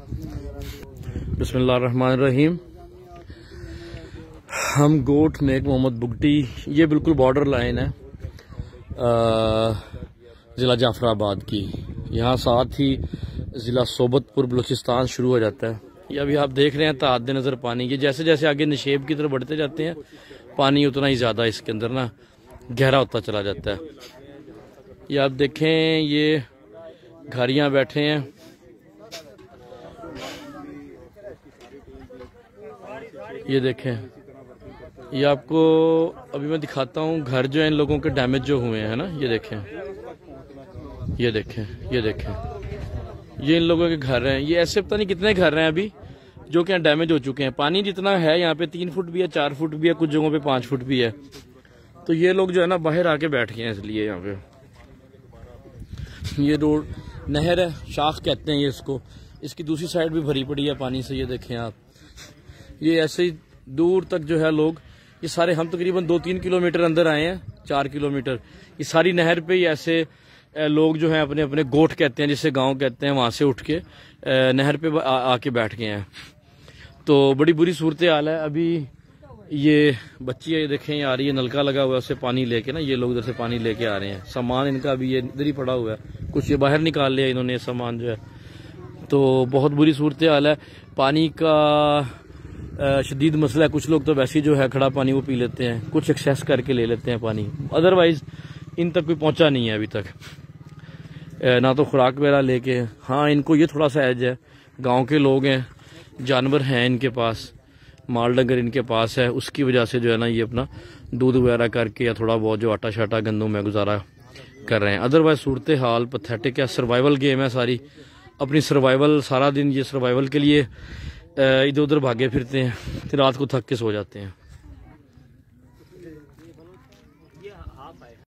बिस्मिल्लाहिर्रहमानिर्रहीम। हम गोट नेक मोहम्मद बुगटी, ये बिल्कुल बॉर्डर लाइन है ज़िला जाफराबाद की। यहाँ साथ ही ज़िला सोबतपुर बलूचिस्तान शुरू हो जाता है। ये अभी आप देख रहे हैं ताद नज़र पानी, ये जैसे जैसे आगे निशेब की तरफ बढ़ते जाते हैं पानी उतना ही ज़्यादा इसके अंदर ना गहरा होता चला जाता है। ये आप देखें, ये घारियाँ बैठे हैं, ये देखें। ये आपको अभी मैं दिखाता हूँ घर जो है इन लोगों के डैमेज जो हुए हैं ना, ये देखें, ये देखें, ये देखें, ये इन लोगों के घर हैं। ये ऐसे पता नहीं कितने घर हैं अभी जो कि डैमेज हो चुके हैं। पानी जितना है यहाँ पे 3 फुट भी है, 4 फुट भी है, कुछ जगहों पे 5 फुट भी है। तो ये लोग जो है ना बाहर आके बैठ गए हैं इसलिए। यहाँ पे ये रोड नहर है, शाख कहते हैं ये इसको, इसकी दूसरी साइड भी भरी पड़ी है पानी से। ये देखें आप, ये ऐसे ही दूर तक जो है लोग, ये सारे हम तकरीबन 2-3 किलोमीटर अंदर आए हैं, 4 किलोमीटर। ये सारी नहर पे ही ऐसे लोग जो हैं अपने अपने गोट कहते हैं जिसे गांव कहते हैं, वहां से उठ के नहर पे आके बैठ गए हैं। तो बड़ी बुरी सूरत हाल है। अभी ये बच्ची है, ये देखें, ये आ रही है, नलका लगा हुआ है, उससे पानी लेके ना ये लोग इधर से पानी लेके आ रहे हैं। सामान इनका अभी ये इधर ही पड़ा हुआ है, कुछ ये बाहर निकाल लिया इन्होंने सामान जो है। तो बहुत बुरी सूरत हाल है। पानी का शदीद मसला है। कुछ लोग तो वैसे ही जो है खड़ा पानी वो पी लेते हैं, कुछ एक्सेस करके ले लेते हैं पानी, अदरवाइज इन तक कोई पहुंचा नहीं है अभी तक, ना तो खुराक वगैरह लेके। हाँ, इनको ये थोड़ा सा एज है, गांव के लोग हैं, जानवर हैं इनके पास, माल डंगर इनके पास है, उसकी वजह से जो है ना ये अपना दूध वगैरह करके या थोड़ा बहुत जो आटा शाटा गंदों में गुजारा कर रहे हैं। अदरवाइज सूरत हाल पथेटिक है। सर्वाइवल गेम है सारी, अपनी सर्वाइवल, सारा दिन ये सर्वाइवल के लिए इधर उधर भागे फिरते हैं, फिर रात को थक के सो जाते हैं।